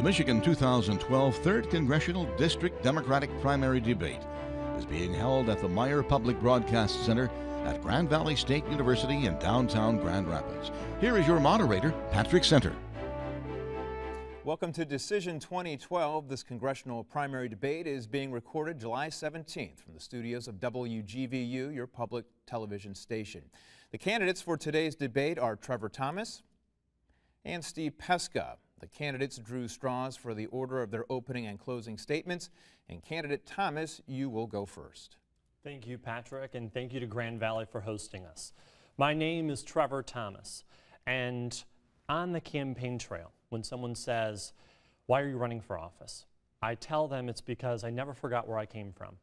The Michigan 2012 3rd Congressional District Democratic Primary Debate is being held at the Meyer Public Broadcast Center at Grand Valley State University in downtown Grand Rapids. Here is your moderator, Patrick Center. Welcome to Decision 2012. This congressional primary debate is being recorded July 17th from the studios of WGVU, your public television station. The candidates for today's debate are Trevor Thomas and Steve Pestka. The candidates drew straws for the order of their opening and closing statements. And candidate Thomas, you will go first. Thank you, Patrick, and thank you to Grand Valley for hosting us. My name is Trevor Thomas, and on the campaign trail, when someone says, "Why are you running for office?" I tell them it's because I never forgot where I came from.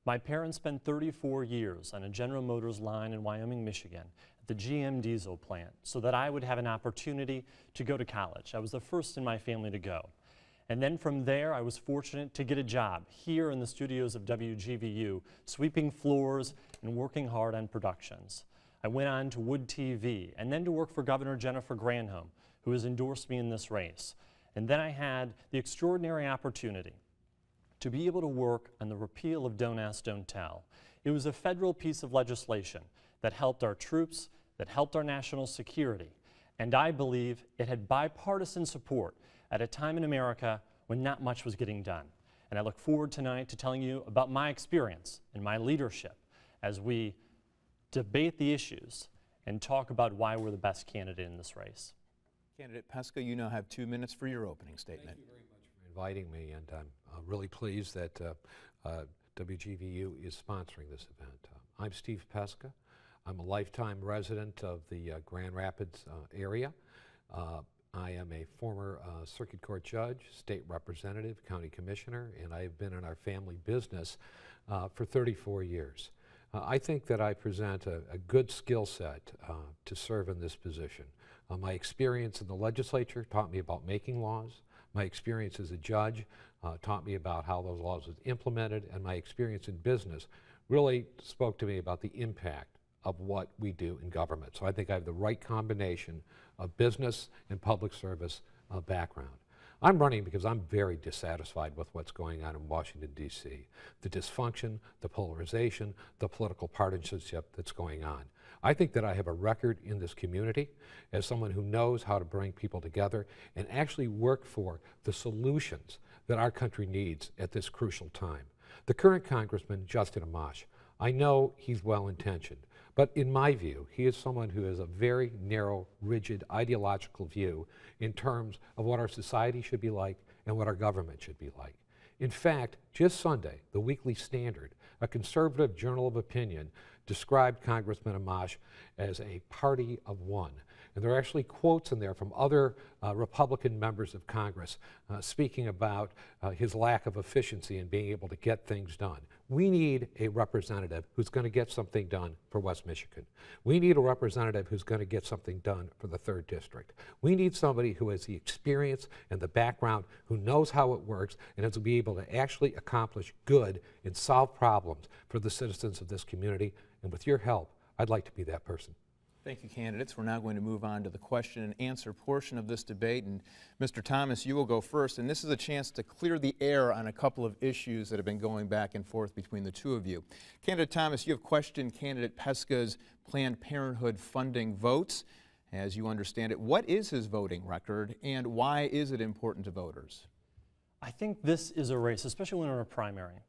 My parents spent 34 years on a General Motors line in Wyoming, Michigan, at the GM diesel plant, so that I would have an opportunity to go to college. I was the first in my family to go. And then from there, I was fortunate to get a job here in the studios of WGVU, sweeping floors and working hard on productions. I went on to Wood TV, and then to work for Governor Jennifer Granholm, who has endorsed me in this race. And then I had the extraordinary opportunity to be able to work on the repeal of Don't Ask, Don't Tell. It was a federal piece of legislation that helped our troops, that helped our national security. And I believe it had bipartisan support at a time in America when not much was getting done. And I look forward tonight to telling you about my experience and my leadership as we debate the issues and talk about why we're the best candidate in this race. Candidate Pestka, you now have 2 minutes for your opening statement. Thank you very much for inviting me, and I'm really pleased that WGVU is sponsoring this event. I'm Steve Pestka. I'm a lifetime resident of the Grand Rapids area. I am a former circuit court judge, state representative, county commissioner, and I have been in our family business for 34 years. I think that I present a good skill set to serve in this position. My experience in the legislature taught me about making laws. My experience as a judge taught me about how those laws were implemented, and my experience in business really spoke to me about the impact of what we do in government. So I think I have the right combination of business and public service background. I'm running because I'm very dissatisfied with what's going on in Washington, D.C. The dysfunction, the polarization, the political partisanship that's going on. I think that I have a record in this community as someone who knows how to bring people together and actually work for the solutions that our country needs at this crucial time. The current Congressman, Justin Amash, I know he's well-intentioned, but in my view, he is someone who has a very narrow, rigid, ideological view in terms of what our society should be like and what our government should be like. In fact, just Sunday, the Weekly Standard, a conservative journal of opinion, described Congressman Amash as a party of one. And there are actually quotes in there from other Republican members of Congress speaking about his lack of efficiency in being able to get things done. We need a representative who's going to get something done for West Michigan. We need a representative who's going to get something done for the 3rd District. We need somebody who has the experience and the background, who knows how it works, and is to be able to actually accomplish good and solve problems for the citizens of this community. And with your help, I'd like to be that person. Thank you, candidates. We're now going to move on to the question and answer portion of this debate. And Mr. Thomas, you will go first. And this is a chance to clear the air on a couple of issues that have been going back and forth between the two of you. Candidate Thomas, you have questioned candidate Pestka's Planned Parenthood funding votes. As you understand it, what is his voting record and why is it important to voters? I think this is a race, especially when we're in a primary.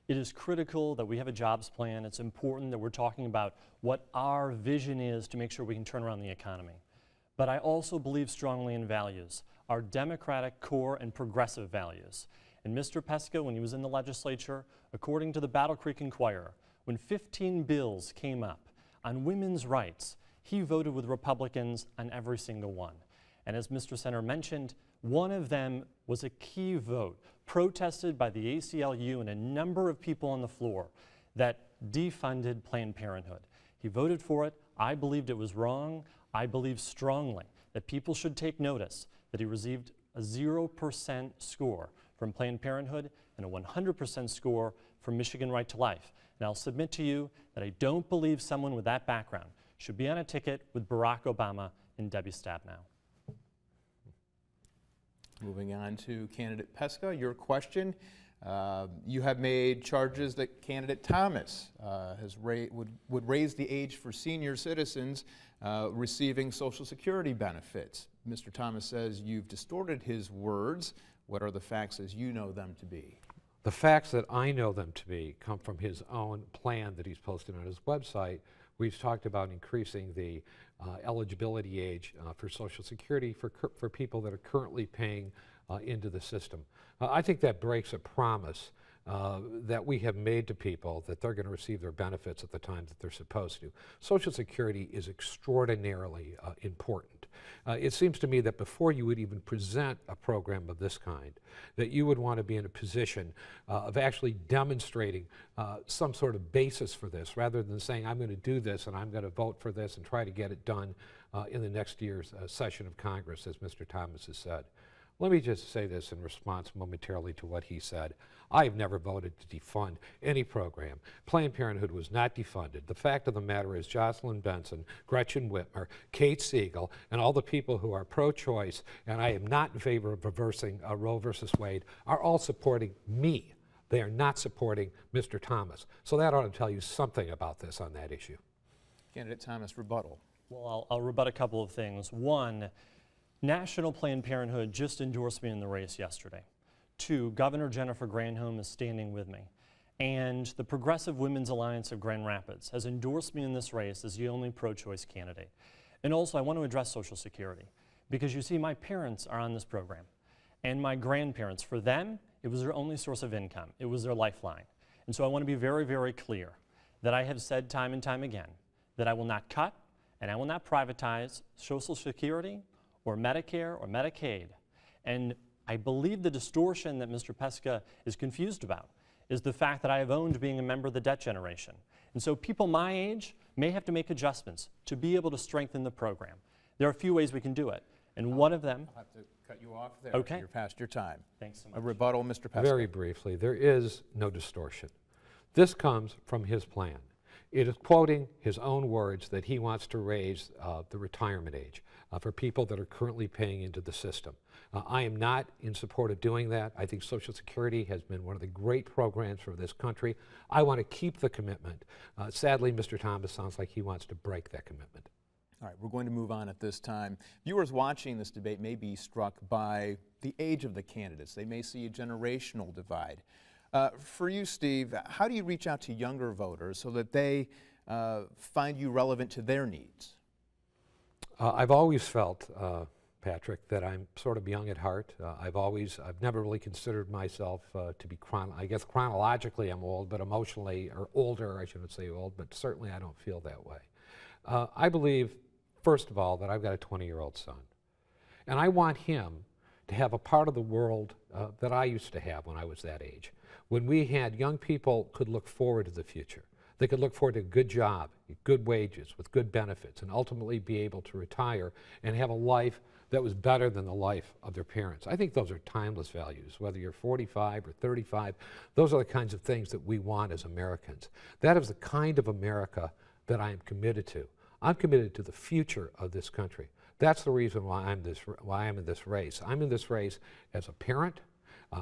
It is critical that we have a jobs plan. It's important that we're talking about what our vision is to make sure we can turn around the economy. But I also believe strongly in values, our democratic core and progressive values. And Mr. Pestka, when he was in the legislature, according to the Battle Creek Enquirer, when 15 bills came up on women's rights, he voted with Republicans on every single one. And as Mr. Senator mentioned, one of them was a key vote protested by the ACLU and a number of people on the floor that defunded Planned Parenthood. He voted for it. I believed it was wrong. I believe strongly that people should take notice that he received a 0% score from Planned Parenthood and a 100% score from Michigan Right to Life. And I'll submit to you that I don't believe someone with that background should be on a ticket with Barack Obama and Debbie Stabenow. Moving on to candidate Pestka, your question. You have made charges that candidate Thomas would raise the age for senior citizens receiving Social Security benefits. Mr. Thomas says you've distorted his words. What are the facts as you know them to be? The facts that I know them to be come from his own plan that he's posted on his website. We've talked about increasing the eligibility age for Social Security for people that are currently paying into the system. I think that breaks a promise that we have made to people that they're going to receive their benefits at the time that they're supposed to. Social Security is extraordinarily important. It seems to me that before you would even present a program of this kind, that you would want to be in a position of actually demonstrating some sort of basis for this, rather than saying, I'm going to do this and I'm going to vote for this and try to get it done in the next year's session of Congress, as Mr. Thomas has said. Let me just say this in response momentarily to what he said. I have never voted to defund any program. Planned Parenthood was not defunded. The fact of the matter is Jocelyn Benson, Gretchen Whitmer, Kate Siegel, and all the people who are pro-choice, and I am not in favor of reversing Roe versus Wade, are all supporting me. They are not supporting Mr. Thomas. So that ought to tell you something about this on that issue. Candidate Thomas, rebuttal. Well, I'll rebut a couple of things. One, National Planned Parenthood just endorsed me in the race yesterday. Two, Governor Jennifer Granholm is standing with me. And the Progressive Women's Alliance of Grand Rapids has endorsed me in this race as the only pro-choice candidate. And also, I want to address Social Security, because you see, my parents are on this program. And my grandparents, for them, it was their only source of income. It was their lifeline. And so I want to be very, very clear that I have said time and time again that I will not cut and I will not privatize Social Security or Medicare or Medicaid. And I believe the distortion that Mr. Pestka is confused about is the fact that I have owned being a member of the debt generation. And so people my age may have to make adjustments to be able to strengthen the program. There are a few ways we can do it. And one of them... I'll have to cut you off there. Okay. You're past your time. Thanks so much. A rebuttal, Mr. Pestka. Very briefly, there is no distortion. This comes from his plan. It is quoting his own words that he wants to raise the retirement age for people that are currently paying into the system. I am not in support of doing that. I think Social Security has been one of the great programs for this country. I want to keep the commitment. Sadly, Mr. Thomas sounds like he wants to break that commitment. All right, we're going to move on at this time. Viewers watching this debate may be struck by the age of the candidates. They may see a generational divide. For you, Steve, how do you reach out to younger voters so that they find you relevant to their needs? I've always felt, Patrick, that I'm sort of young at heart. I've never really considered myself to be, I guess chronologically I'm old, but emotionally, or older, I shouldn't say old, but certainly I don't feel that way. I believe, first of all, that I've got a 20-year-old son. And I want him to have a part of the world that I used to have when I was that age, when we had young people could look forward to the future. They could look forward to a good job, good wages, with good benefits, and ultimately be able to retire and have a life that was better than the life of their parents. I think those are timeless values, whether you're 45 or 35. Those are the kinds of things that we want as Americans. That is the kind of America that I am committed to. I'm committed to the future of this country. That's the reason why I'm in this race. I'm in this race as a parent,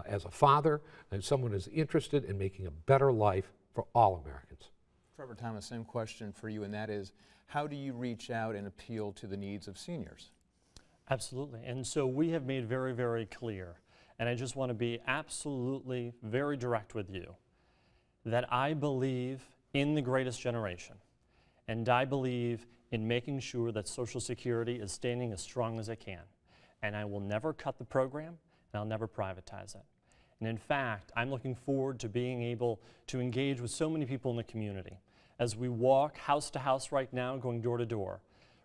as a father, and someone who's interested in making a better life for all Americans. Trevor Thomas, same question for you, and that is, how do you reach out and appeal to the needs of seniors? Absolutely. And so we have made very, very clear, and I just want to be absolutely very direct with you, that I believe in the greatest generation, and I believe in making sure that Social Security is standing as strong as it can. And I will never cut the program, and I'll never privatize it. And in fact, I'm looking forward to being able to engage with so many people in the community as we walk house to house right now, going door to door.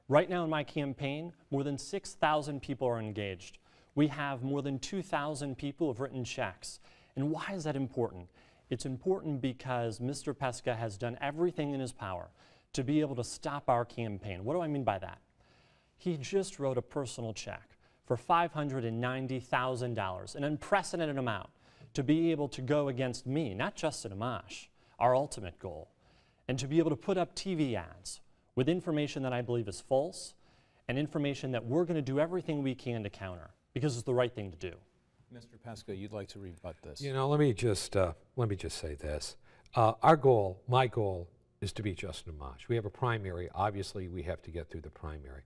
Right now in my campaign, more than 6,000 people are engaged. We have more than 2,000 people who have written checks. And why is that important? It's important because Mr. Pestka has done everything in his power to be able to stop our campaign. What do I mean by that? He just wrote a personal check for $590,000, an unprecedented amount, to be able to go against me, not Justin Amash, our ultimate goal, and to be able to put up TV ads with information that I believe is false and information that we're going to do everything we can to counter. because it's the right thing to do. Mr. Pestka, you'd like to rebut this. You know, let me just say this. Our goal, my goal, is to beat Justin Amash. We have a primary. Obviously, we have to get through the primary.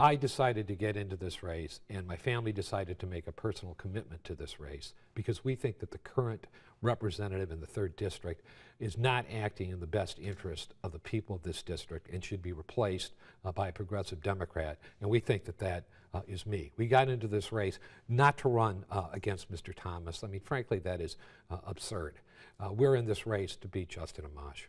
I decided to get into this race, and my family decided to make a personal commitment to this race because we think that the current representative in the 3rd District is not acting in the best interest of the people of this district and should be replaced by a progressive Democrat, and we think that that is me. We got into this race not to run against Mr. Thomas. I mean, frankly, that is absurd. We're in this race to beat Justin Amash.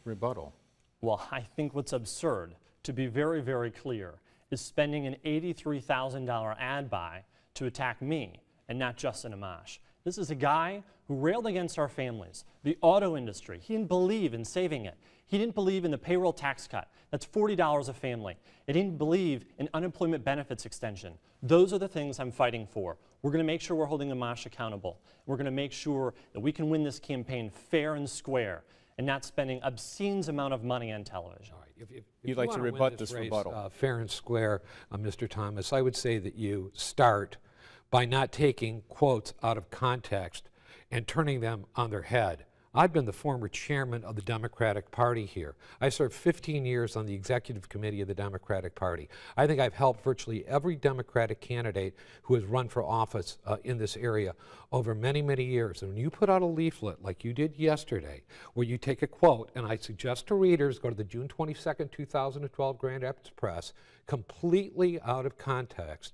Rebuttal. Well, I think what's absurd, to be very, very clear, is spending an $83,000 ad buy to attack me and not Justin Amash. This is a guy who railed against our families, the auto industry. He didn't believe in saving it. He didn't believe in the payroll tax cut. That's $40 a family. He didn't believe in unemployment benefits extension. Those are the things I'm fighting for. We're going to make sure we're holding Amash accountable. We're going to make sure that we can win this campaign fair and square and not spending obscene amount of money on television. All right. If you'd like to rebut this race, rebuttal. Fair and square, Mr. Thomas, I would say that you start by not taking quotes out of context and turning them on their head. I've been the former chairman of the Democratic Party here. I served 15 years on the executive committee of the Democratic Party. I think I've helped virtually every Democratic candidate who has run for office in this area over many, many years. And when you put out a leaflet like you did yesterday, where you take a quote, and I suggest to readers go to the June 22nd, 2012 Grand Rapids Press, completely out of context,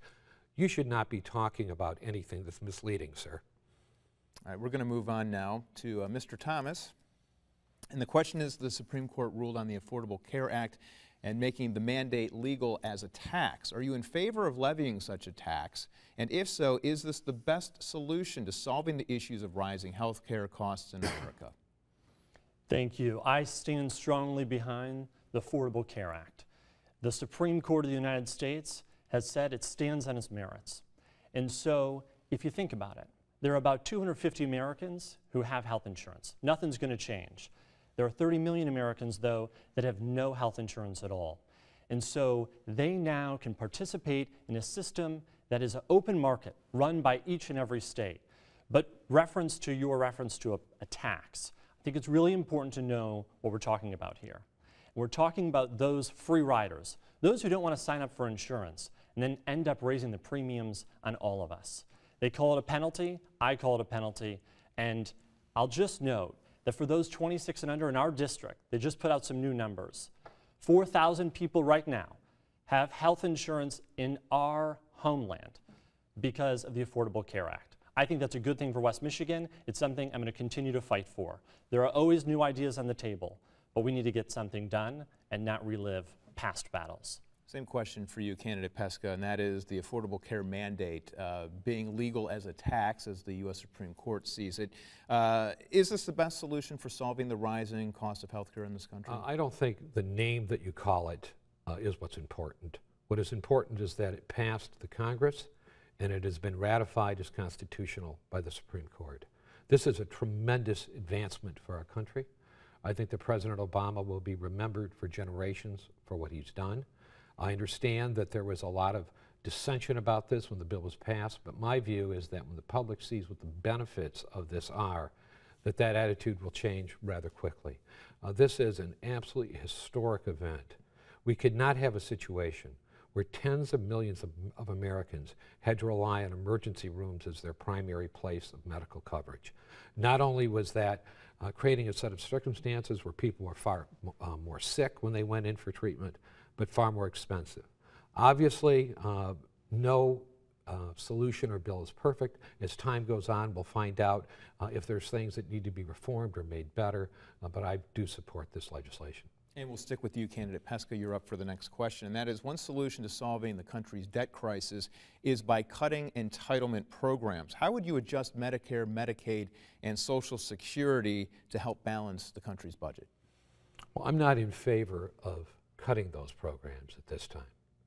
you should not be talking about anything that's misleading, sir. All right, we're going to move on now to Mr. Thomas. And the question is, the Supreme Court ruled on the Affordable Care Act and making the mandate legal as a tax. Are you in favor of levying such a tax? And if so, is this the best solution to solving the issues of rising health care costs in America? Thank you. I stand strongly behind the Affordable Care Act. The Supreme Court of the United States has said it stands on its merits. And so, if you think about it, there are about 250 Americans who have health insurance. Nothing's going to change. There are 30 million Americans, though, that have no health insurance at all. And so they now can participate in a system that is an open market run by each and every state. But your reference to a tax, I think it's really important to know what we're talking about here. We're talking about those free riders, those who don't want to sign up for insurance and then end up raising the premiums on all of us. They call it a penalty, I call it a penalty, and I'll just note that for those 26 and under in our district, they just put out some new numbers. 4,000 people right now have health insurance in our homeland because of the Affordable Care Act. I think that's a good thing for West Michigan. It's something I'm going to continue to fight for. There are always new ideas on the table, but we need to get something done and not relive past battles. Same question for you, candidate Pestka, and that is the Affordable Care Mandate being legal as a tax, as the U.S. Supreme Court sees it. Is this the best solution for solving the rising cost of health care in this country? I don't think the name that you call it is what's important. What is important is that it passed the Congress and it has been ratified as constitutional by the Supreme Court. This is a tremendous advancement for our country. I think that President Obama will be remembered for generations for what he's done. I understand that there was a lot of dissension about this when the bill was passed, but my view is that when the public sees what the benefits of this are, that attitude will change rather quickly. This is an absolutely historic event. We could not have a situation where tens of millions of Americans had to rely on emergency rooms as their primary place of medical coverage. Not only was that creating a set of circumstances where people were far more sick when they went in for treatment, but far more expensive. Obviously, no solution or bill is perfect. As time goes on, we'll find out if there's things that need to be reformed or made better, but I do support this legislation. And we'll stick with you, candidate Pestka. You're up for the next question, and that is, one solution to solving the country's debt crisis is by cutting entitlement programs. How would you adjust Medicare, Medicaid, and Social Security to help balance the country's budget? Well, I'm not in favor of cutting those programs at this time.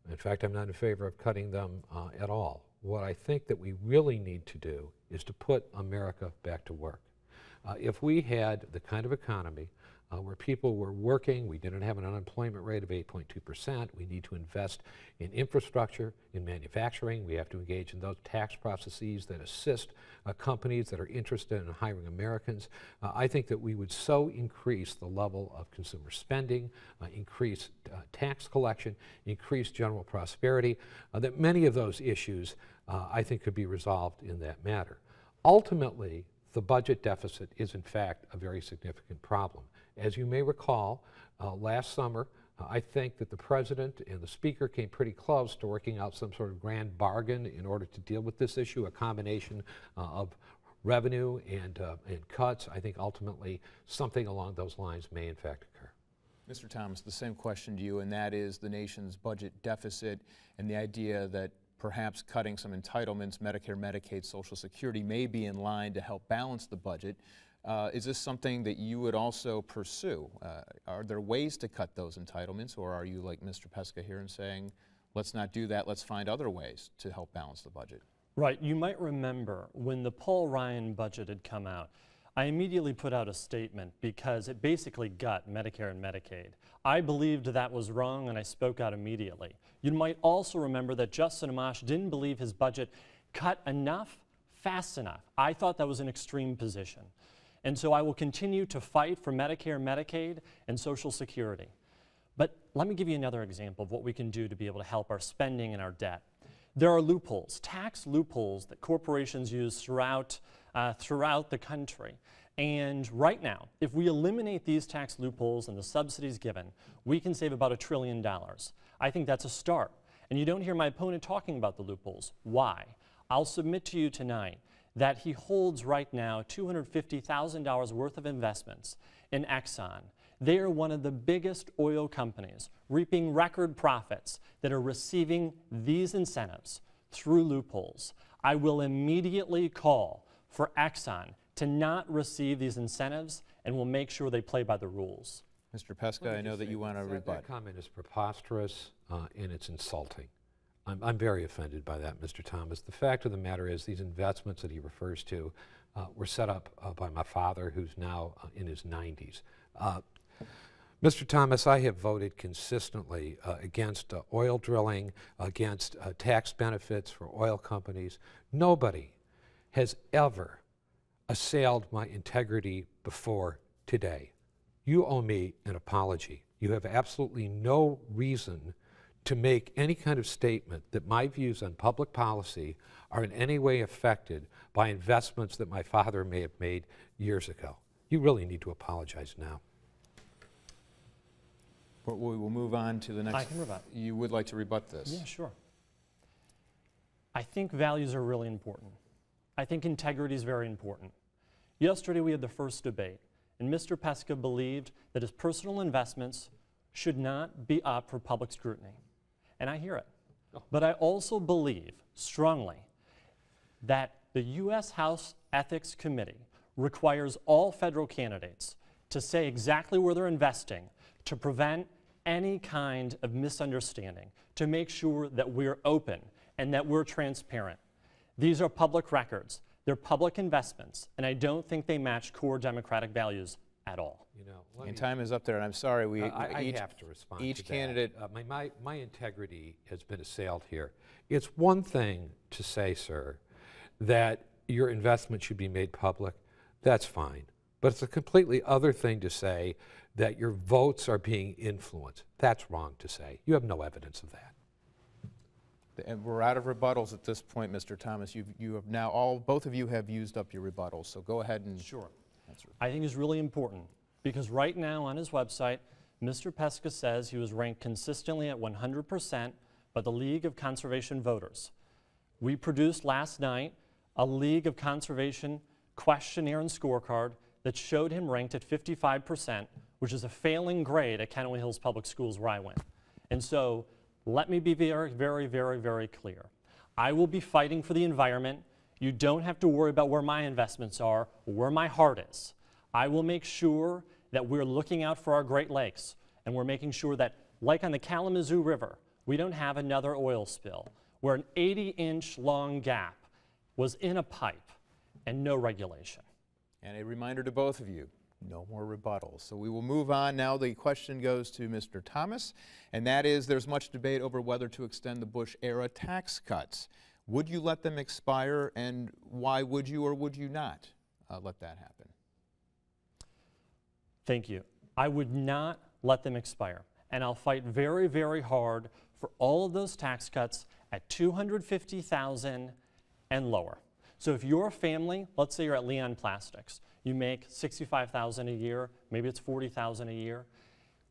In fact, I'm not in favor of cutting them at all. What I think that we really need to do is to put America back to work. If we had the kind of economy where people were working. We didn't have an unemployment rate of 8.2%. We need to invest in infrastructure, in manufacturing. We have to engage in those tax processes that assist companies that are interested in hiring Americans. I think that we would so increase the level of consumer spending, increase tax collection, increase general prosperity, that many of those issues I think could be resolved in that matter. Ultimately, the budget deficit is in fact a very significant problem. As you may recall, last summer, I think that the President and the Speaker came pretty close to working out some sort of grand bargain in order to deal with this issue, a combination of revenue and cuts. I think ultimately something along those lines may in fact occur. Mr. Thomas, the same question to you, and that is the nation's budget deficit and the idea that perhaps cutting some entitlements, Medicare, Medicaid, Social Security, may be in line to help balance the budget. Is this something that you would also pursue? Are there ways to cut those entitlements, or are you like Mr. Pestka here and saying, let's not do that, let's find other ways to help balance the budget? Right. You might remember when the Paul Ryan budget had come out, I immediately put out a statement because it basically gut Medicare and Medicaid. I believed that was wrong and I spoke out immediately. You might also remember that Justin Amash didn't believe his budget cut enough, fast enough. I thought that was an extreme position. And so I will continue to fight for Medicare, Medicaid, and Social Security. But let me give you another example of what we can do to be able to help our spending and our debt. There are loopholes, tax loopholes that corporations use throughout the country. And right now, if we eliminate these tax loopholes and the subsidies given, we can save about $1 trillion. I think that's a start. And you don't hear my opponent talking about the loopholes. Why? I'll submit to you tonight that he holds right now $250,000 worth of investments in Exxon. They are one of the biggest oil companies, reaping record profits that are receiving these incentives through loopholes. I will immediately call for Exxon to not receive these incentives, and will make sure they play by the rules. Mr. Pestka, I know that you want to rebut. That comment is preposterous and it's insulting. I'm very offended by that, Mr. Thomas. The fact of the matter is these investments that he refers to were set up by my father, who's now in his 90s. Mr. Thomas, I have voted consistently against oil drilling, against tax benefits for oil companies. Nobody has ever assailed my integrity before today. You owe me an apology. You have absolutely no reason to make any kind of statement that my views on public policy are in any way affected by investments that my father may have made years ago. You really need to apologize now. We will move on to the next. I can rebut. You would like to rebut this? Yeah, sure. I think values are really important. I think integrity is very important. Yesterday we had the first debate, and Mr. Pestka believed that his personal investments should not be up for public scrutiny. And I hear it. Oh. But I also believe strongly that the U.S. House Ethics Committee requires all federal candidates to say exactly where they're investing to prevent any kind of misunderstanding, to make sure that we're open and that we're transparent. These are public records. They're public investments, and I don't think they match core democratic values at all. You know, and time is up there, and I'm sorry. I have to respond each to candidate. That. My integrity has been assailed here. It's one thing to say, sir, that your investment should be made public. That's fine. But it's a completely other thing to say that your votes are being influenced. That's wrong to say. You have no evidence of that. And we're out of rebuttals at this point, Mr. Thomas. You have now both of you have used up your rebuttals, so go ahead and sure. Answer. I think it's really important because right now on his website, Mr. Pestka says he was ranked consistently at 100% by the League of Conservation Voters. We produced last night a League of Conservation questionnaire and scorecard that showed him ranked at 55%, which is a failing grade at Kennelly Hills Public Schools where I went. And so let me be very, very, very, very clear. I will be fighting for the environment. You don't have to worry about where my investments are or where my heart is. I will make sure that we're looking out for our Great Lakes, and we're making sure that, like on the Kalamazoo River, we don't have another oil spill where an 80-inch long gap was in a pipe and no regulation. And a reminder to both of you, No more rebuttals. So we will move on. Now the question goes to Mr. Thomas, and that is, there's much debate over whether to extend the Bush-era tax cuts. Would you let them expire, and why would you or would you not let that happen? Thank you. I would not let them expire, and I'll fight very, very hard for all of those tax cuts at $250,000 and lower. So if you're a family, let's say you're at Leon Plastics, you make $65,000 a year, maybe it's $40,000 a year,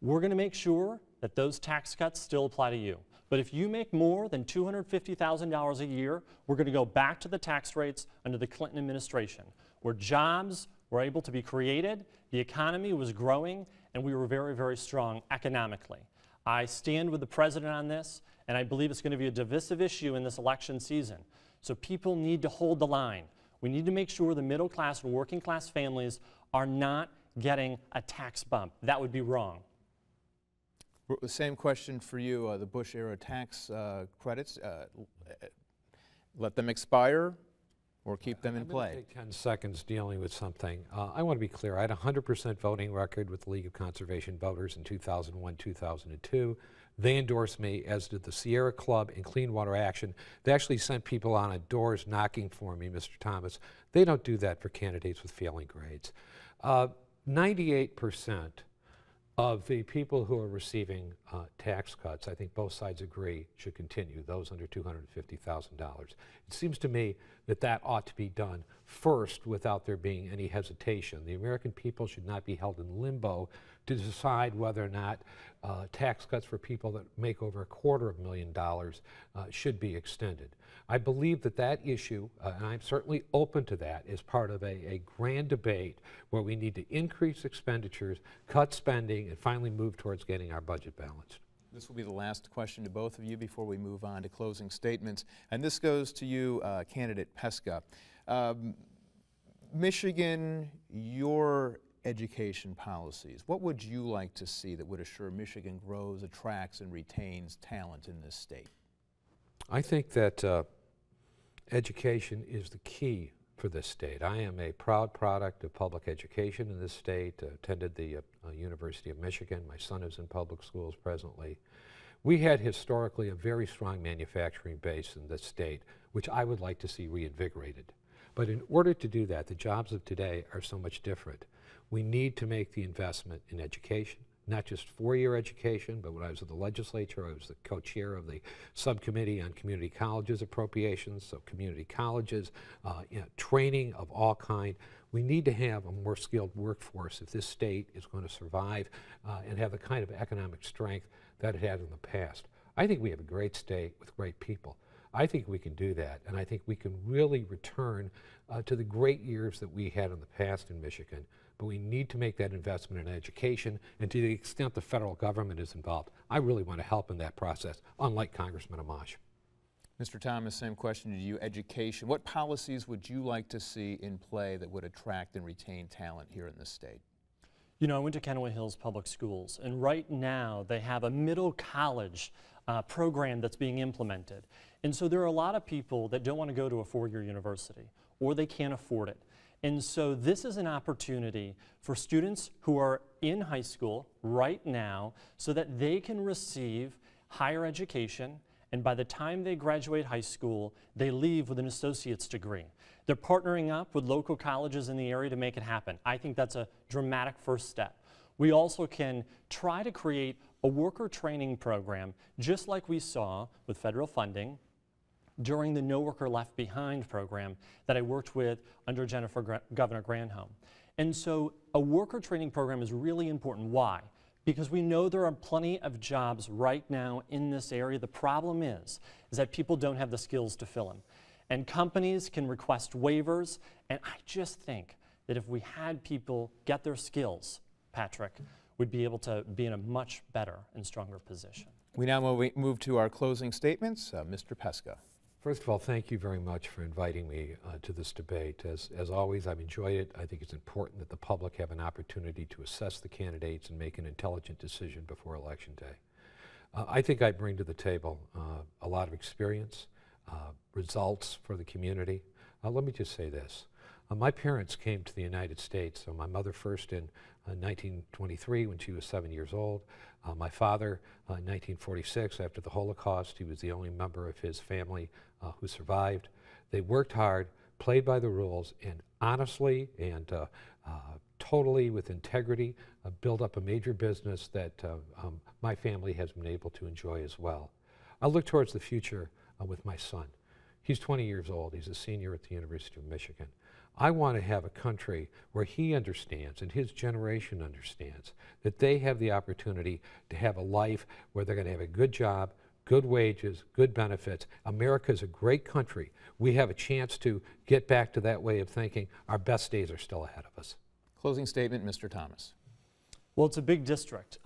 we're going to make sure that those tax cuts still apply to you. But if you make more than $250,000 a year, we're going to go back to the tax rates under the Clinton administration, where jobs were able to be created, the economy was growing, and we were very, very strong economically. I stand with the president on this, and I believe it's going to be a divisive issue in this election season. So people need to hold the line. We need to make sure the middle class and working class families are not getting a tax bump. That would be wrong. The same question for you, the Bush-era tax credits. Let them expire or keep them in play? I'm going to take 10 seconds dealing with something. I want to be clear. I had a 100% voting record with the League of Conservation Voters in 2001, 2002. They endorsed me, as did the Sierra Club and Clean Water Action. They actually sent people on at doors knocking for me, Mr. Thomas. They don't do that for candidates with failing grades. 98% of the people who are receiving tax cuts, I think both sides agree, should continue, those under $250,000. It seems to me that that ought to be done first without there being any hesitation. The American people should not be held in limbo to decide whether or not tax cuts for people that make over $250,000 should be extended. I believe that that issue, and I'm certainly open to that, is part of a grand debate where we need to increase expenditures, cut spending, and finally move towards getting our budget balanced. This will be the last question to both of you before we move on to closing statements. And this goes to you, candidate Pestka. Michigan, your education policies, what would you like to see that would assure Michigan grows, attracts, and retains talent in this state? I think that education is the key for this state. I am a proud product of public education in this state, attended the University of Michigan. My son is in public schools presently. We had historically a very strong manufacturing base in this state, which I would like to see reinvigorated. But in order to do that, the jobs of today are so much different. We need to make the investment in education, not just four-year education, but when I was at the legislature, I was the co-chair of the subcommittee on community colleges appropriations, so community colleges, training of all kind. We need to have a more skilled workforce if this state is going to survive and have the kind of economic strength that it had in the past. I think we have a great state with great people. I think we can do that, and I think we can really return to the great years that we had in the past in Michigan. But we need to make that investment in education, and to the extent the federal government is involved, I really want to help in that process, unlike Congressman Amash. Mr. Thomas, same question to you. Education. What policies would you like to see in play that would attract and retain talent here in this state? You know, I went to Kennewick Hills Public Schools, and right now they have a middle college program that's being implemented. And so there are a lot of people that don't want to go to a four-year university, or they can't afford it. And so this is an opportunity for students who are in high school right now so that they can receive higher education, and by the time they graduate high school, they leave with an associate's degree. They're partnering up with local colleges in the area to make it happen. I think that's a dramatic first step. We also can try to create a worker training program, just like we saw with federal funding during the No Worker Left Behind program that I worked with under Governor Granholm. And so a worker training program is really important. Why? Because we know there are plenty of jobs right now in this area. The problem is that people don't have the skills to fill them. And companies can request waivers, and I just think that if we had people get their skills, Patrick, we'd be able to be in a much better and stronger position. We now move to our closing statements. Mr. Pestka. First of all, thank you very much for inviting me to this debate. As always, I've enjoyed it. I think it's important that the public have an opportunity to assess the candidates and make an intelligent decision before Election Day. I think I bring to the table a lot of experience, results for the community. Let me just say this. My parents came to the United States. So my mother first in 1923 when she was 7 years old. My father in 1946 after the Holocaust. He was the only member of his family who survived. They worked hard, played by the rules, and honestly and totally with integrity built up a major business that my family has been able to enjoy as well. I look towards the future with my son. He's 20 years old. He's a senior at the University of Michigan. I want to have a country where he understands and his generation understands that they have the opportunity to have a life where they're going to have a good job, good wages, good benefits. America is a great country. We have a chance to get back to that way of thinking. Our best days are still ahead of us. Closing statement, Mr. Thomas. Well, it's a big district.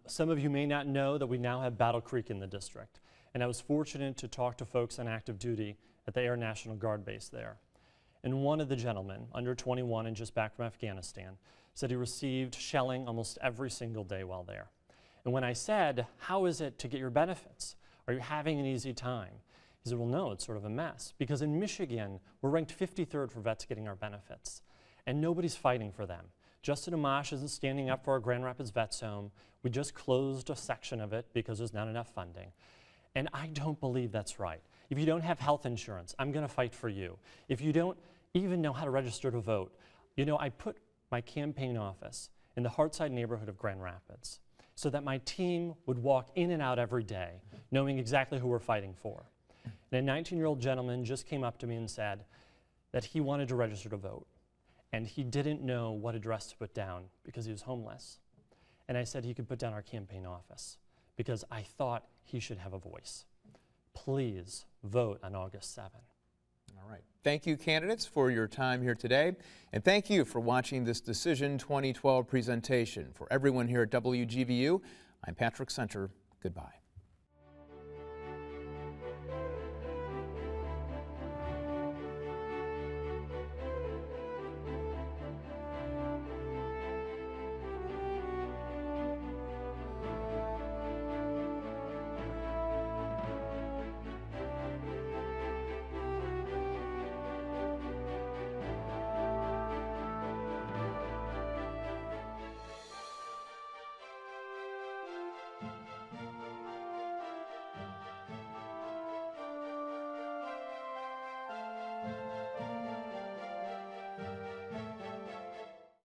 Some of you may not know that we now have Battle Creek in the district. And I was fortunate to talk to folks on active duty at the Air National Guard base there. And one of the gentlemen, under 21 and just back from Afghanistan, said he received shelling almost every single day while there. And when I said, how is it to get your benefits? Are you having an easy time? He said, well, no, it's sort of a mess. Because in Michigan, we're ranked 53rd for vets getting our benefits. And nobody's fighting for them. Justin Amash isn't standing up for our Grand Rapids Vets Home. We just closed a section of it because there's not enough funding. And I don't believe that's right. If you don't have health insurance, I'm going to fight for you. If you don't even know how to register to vote, you know, I put my campaign office in the Hartside neighborhood of Grand Rapids so that my team would walk in and out every day knowing exactly who we're fighting for. And a 19-year-old gentleman just came up to me and said that he wanted to register to vote. And he didn't know what address to put down because he was homeless. And I said he could put down our campaign office because I thought he should have a voice. Please vote on August 7th. All right. Thank you, candidates, for your time here today. And thank you for watching this Decision 2012 presentation. For everyone here at WGVU, I'm Patrick Center. Goodbye.